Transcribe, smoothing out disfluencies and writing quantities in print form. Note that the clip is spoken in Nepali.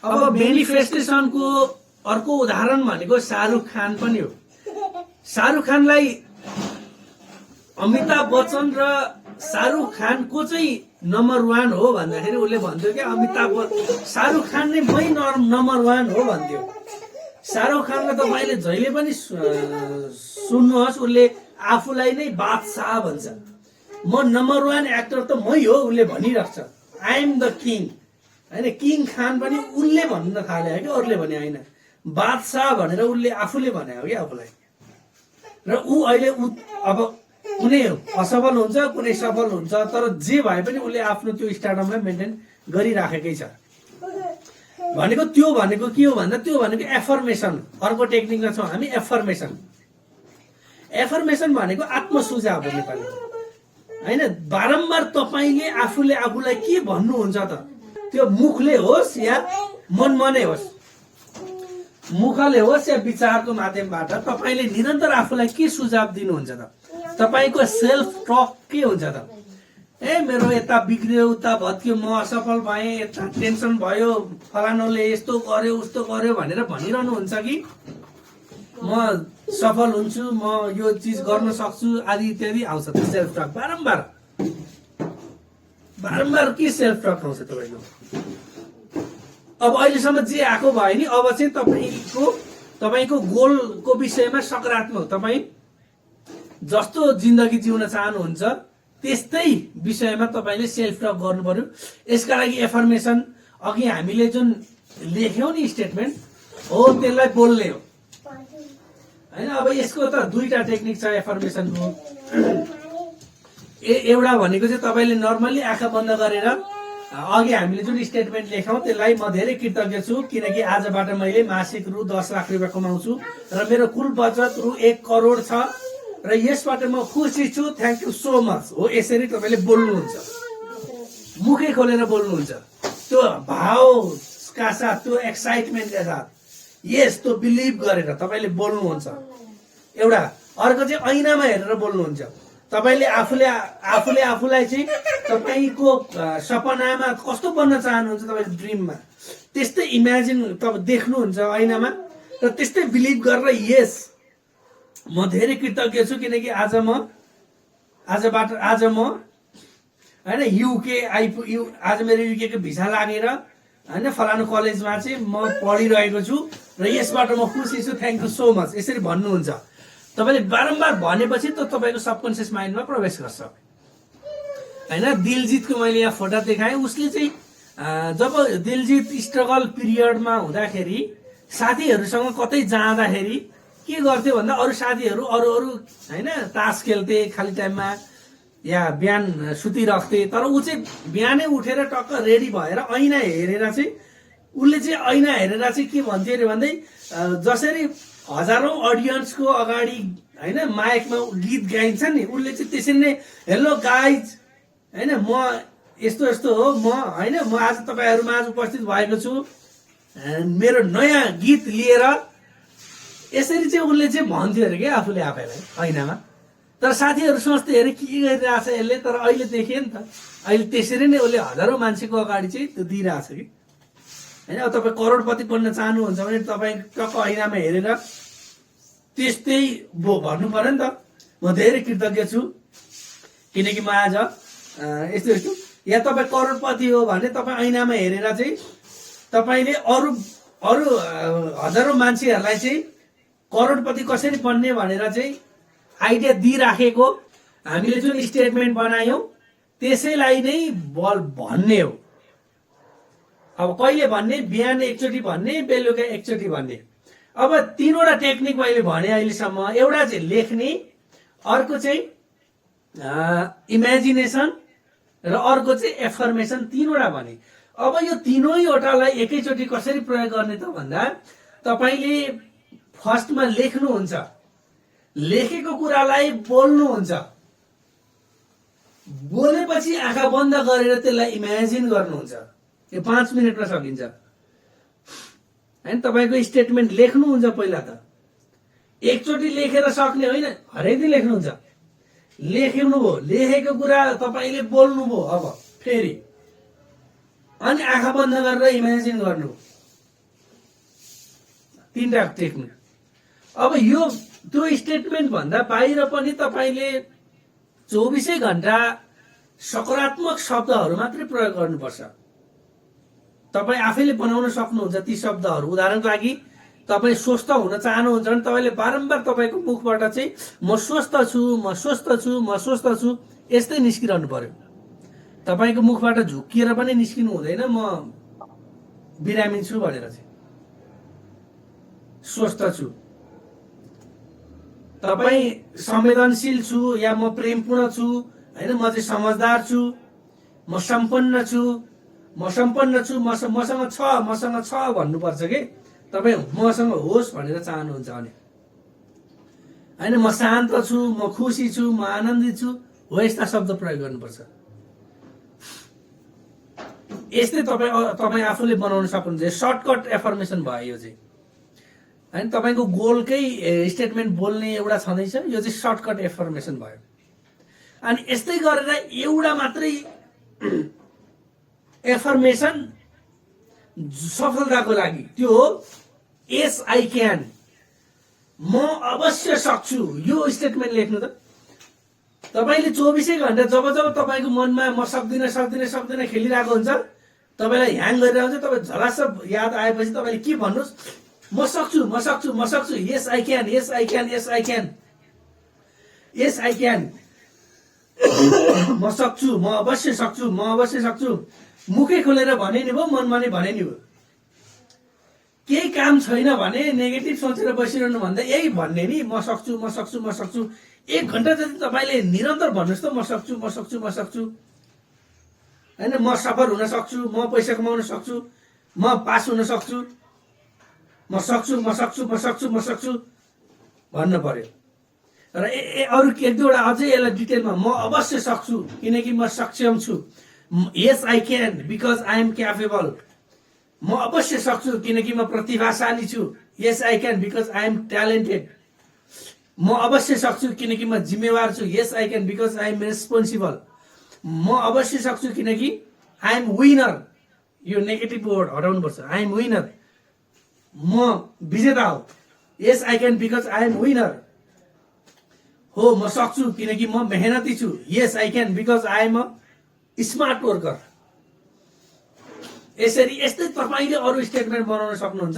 अब मेनिफेस्टेसनको अर्को उदाहरण भनेको शाहरुख खान पनि हो। शाहरुख खानलाई अमिताभ बच्चन र शाहरुख खानको चाहिँ नम्बर 1 हो भन्दाखेरि उसले भन्थ्यो कि शाहरुख खान नै मै नम्बर 1 हो भन्थ्यो। शाहरुख खानलाई तपाईले जहिले पनि सुन्नुहोस्, उसले आफूलाई नै बादशाह भन्छ। म नम्बर 1 एक्टर त मै हो उसले भनिरहेछ। आई एम द किङ हैन, किङ खान पनि उसले भन्न थाले कि अरूले भने होइन, बादशाह भनेर उसले आफूले भने हो कि आफूलाई। र ऊ अहिले अब कुनै असफल हुन्छ कुनै सफल हुन्छ, तर जे भए पनि उसले आफ्नो त्यो स्टार्डमलाई मेन्टेन गरिराखेकै छ। भनेको त्यो भनेको के हो भन्दा त्यो भनेको एफर्मेसन। अर्को टेक्निकमा छौँ हामी एफर्मेसन। एफर्मेसन भनेको आत्मसुझाव हो नेपालीमा हैन। बारम्बार तपाईले आफूले आफूलाई के भन्नुहुन्छ त, त्यो मुखले होस् या मनमनै होस्, मुखले होस् या विचारको माध्यमबाट तपाईले निरन्तर आफूलाई के सुझाव दिनुहुन्छ त? तपाईको सेल्फ टक के हुन्छ त? मेरो यता बिग्रियो उता भत्कियो, म असफल भएँ, यता टेन्सन भयो, फलानोले यस्तो गर्यो उस्तो गर्यो भनेर भनिरहनु हुन्छ कि म सफल हुन्छु, म यो चिज गर्न सक्छु आदि इत्यादि आउँछ त सेल्फ टक। बारम्बार बारम्बार के सेल्फ टक आउँछ तपाईको? अब अहिलेसम्म जे आएको भयो नि, अब चाहिँ तपाईको गोलको विषयमा सकारात्मक, तपाई जस्तो जिन्दगी जिउन चाहनुहुन्छ त्यस्तै विषयमा तपाईले सेल्फ टक गर्नु पर्यो। यसका लागि एफर्मेसन अघि हामीले जुन लेख्यौं नि स्टेटमेन्ट हो त्यसलाई बोल्ने हो हैन। अब यसको त दुईटा टेक्निक छ एफर्मेसनको। एउटा भनेको चाहिँ तपाईले नर्मली आँखा बन्द गरेर अघि हामीले जुन स्टेटमेन्ट लेख्यौं त्यसलाई म धेरै कृतज्ञ छु किनकि आजबाट मैले मासिक रु 10 लाख रुपैयाँ कमाउँछु र मेरो कुल बचत रु 1 करोड छ र यसबाट म खुसी छु, थ्यांक यू सो मच। हो यसरी तपाईले बोल्नुहुन्छ, मुखै खोलेर बोल्नुहुन्छ, त्यो भावका साथ, त्यो एक्साइटमेन्टका साथ, यस त्यो बिलिभ गरेर तपाईले बोल्नुहुन्छ। एउटा अर्को चाहिँ ऐनामा हेरेर बोल्नुहुन्छ। तपाईले आफूलाई चाहिँ तपाईको सपनामा कस्तो बन्न चाहनुहुन्छ, तपाईको ड्रिममा त्यस्तै इमेजिन तपाईँ देख्नुहुन्छ ऐनामा र त्यस्तै बिलिभ गरेर यस म धेरै कृतज्ञ छु किनकि आज म हैन युके आज मेरो युके को भिसा लागेर हैन फलानु कलेजमा चाहिँ म पढिरहेको छु र यसबाट म खुसी छु, थ्यांक यू सो मच। यसरी भन्नुहुन्छ। तपाईले बारम्बार भनेपछि त तपाईको सबकन्सियस माइन्डमा प्रवेश गर्छ हैन। दिलजितको मैले यहाँ फोटो देखाएँ। उसले चाहिँ जब दिलजित स्ट्रगल पिरियडमा हुँदाखेरि साथीहरुसँग कतै जाँदाखेरि के गर्थ्यो भन्दा अरु साथीहरु अरु हैन तास खेल्थे खाली टाइममा या बिहान सुतिराख्थे, तर ऊ चाहिँ बिहानै उठेर टक्क रेडी भएर ऐना हेरेर चाहिँ उसले चाहिँ ऐना हेरेर चाहिँ के भन्थ्यो अरे भन्दै जसरी हजारौं अडियन्सको अगाडि हैन माइकमा गीत गाइन्छ नि, उसले चाहिँ त्यसरी नै हेलो गाइज हैन म यस्तो यस्तो हो, म हैन म आज तपाईहरुमा उपस्थित भएको छु मेरो नयाँ गीत लिएर, यसरी चाहिँ उसले चाहिँ भन्थ्यो अरे के आफूले आफैलाई ऐनामा। तर साथीहरु सोच्थे अरे के गरिरहेछ यसले, तर अहिले देखे नि त अहिले त्यसरी नै उसले हजारौं मान्छेको अगाडि चाहिँ त्यो दिइरहेछ कि हैन। अब तपाई करोडपति बन्न चाहनुहुन्छ भने तपाई टक्क ऐनामा हेरेर त्यस्तै भन्नु पर्यो नि त। म धेरै कृतज्ञ छु किनकि म आज यस्तो यस्तो, या तपाई करोडपति हो भने तपाई ऐनामा हेरेर चाहिँ तपाईले अरु हजारौं मान्छेहरुलाई चाहिँ करोडपति कसरी बन्ने भनेर चाहिँ आइडिया दिइराखेको हामीले जुन स्टेटमेन्ट बनायौं त्यसैलाई नै भन्ने हो। अब कहिले भन्ने? बिहान एकचोटी भन्ने, बेलुका एकचोटी भन्ने। अब तीनवटा टेक्निक मैले भने अहिलेसम्म। एउटा चाहिँ लेख्ने, अर्को चाहिँ इमेजिनेसन र अर्को चाहिँ एफर्मेसन, तीनवटा भने। अब यो तीनैवटालाई एकैचोटी कसरी प्रयोग गर्ने त भन्दा तपाईले फर्स्टमा लेख्नुहुन्छ, लेखेको कुरालाई बोल्नुहुन्छ, बोलेपछि आँखा बन्द गरेर त्यसलाई इमेजिन गर्नुहुन्छ। यो 5 मिनेटमा सकिन्छ हैन। तपाईको स्टेटमेन्ट लेख्नुहुन्छ पहिला त, एकचोटी लेखेर सक्ने होइन, हरेक दिन लेख्नुहुन्छ। लेख्नुभयो, लेखेको कुरा तपाईले बोल्नुभयो, अब फेरि अनि आँखा बन्द गरेर इमेजिन गर्नु, तीनटा टेक्निक। अब यो त्यो स्टेटमेन्ट भन्दा बाहिर पनि तपाईँले 24 घण्टा सकारात्मक शब्दहरू मात्रै प्रयोग गर्नुपर्छ। तपाईँ आफैले बनाउन सक्नुहुन्छ ती शब्दहरू। उदाहरणको लागि तपाईँ स्वस्थ हुन चाहनुहुन्छ भने तपाईँले बारम्बार तपाईँको मुखबाट चाहिँ म स्वस्थ छु, म स्वस्थ छु, म स्वस्थ छु यस्तै निस्किरहनु पर्यो। तपाईँको मुखबाट झुक्किएर पनि निस्किनु हुँदैन म बिरामी छु भनेर चाहिँ, स्वस्थ छु। तपाईँ संवेदनशील छु या म प्रेमपूर्ण छु, होइन म चाहिँ समझदार छु, म सम्पन्न छु, मसँग छ भन्नुपर्छ कि तपाईँ मसँग होस् भनेर चाहनुहुन्छ भने, होइन म शान्त छु, म खुसी छु, म आनन्दित छु, हो यस्ता शब्द प्रयोग गर्नुपर्छ। यस्तै तपाईँ आफूले बनाउन सक्नुहुन्छ। सर्टकट एफर्मेसन भयो यो चाहिँ, होइन तपाईँको गोलकै स्टेटमेन्ट बोल्ने एउटा छँदैछ, यो चाहिँ सर्टकट एफर्मेसन भयो। अनि यस्तै गरेर एउटा मात्रै एफर्मेसन सफलताको लागि, त्यो हो यस आई क्यान, म अवश्य सक्छु। यो स्टेटमेन्ट लेख्नु त। तपाईँले 24 घण्टा जब तपाईँको मनमा म सक्दिनँ खेलिरहेको हुन्छ, तपाईँलाई ह्याङ गरिरहेको हुन्छ, तपाईँ झलास याद आएपछि तपाईँले के भन्नुहोस्, म सक्छु, यस I can, yes I can, yes I can, yes I can, म सक्छु, म अवश्य सक्छु। मुखै खोलेर भने नि भयो, मनमा नै भने नि भयो। केही काम छैन भने नेगेटिभ सोचेर बसिरहनु भन्दा यही भन्ने नि, म सक्छु। 1 घण्टा जति तपाईँले निरन्तर भन्नुहोस् त, म सक्छु, होइन म सफल हुन सक्छु, म पैसा कमाउन सक्छु, म पास हुन सक्छु, म सक्छु भन्नु पर्यो। र अरू एक दुईवटा अझै यसलाई डिटेलमा, म अवश्य सक्छु किनकि म सक्षम छु। Yes I can because I am capable, म अवश्य सक्छु किनकि म प्रतिभाशाली छु। Yes I can because I am talented, म अवश्य सक्छु किनकि म जिम्मेवार छु। Yes I can because I am responsible, म अवश्य सक्छु किनकि आई एम विनर। यो नेगेटिभ वर्ड हटाउनुपर्छ। आई एम विनर, म विजेता हो। Yes I can because I am winner, हो म सक्छु किनकि म मेहनती छु। Yes I can because I am a smart worker. यस्तै तपाईँले अरू स्टेटमेन्ट बनाउन सक्नुहुन्छ।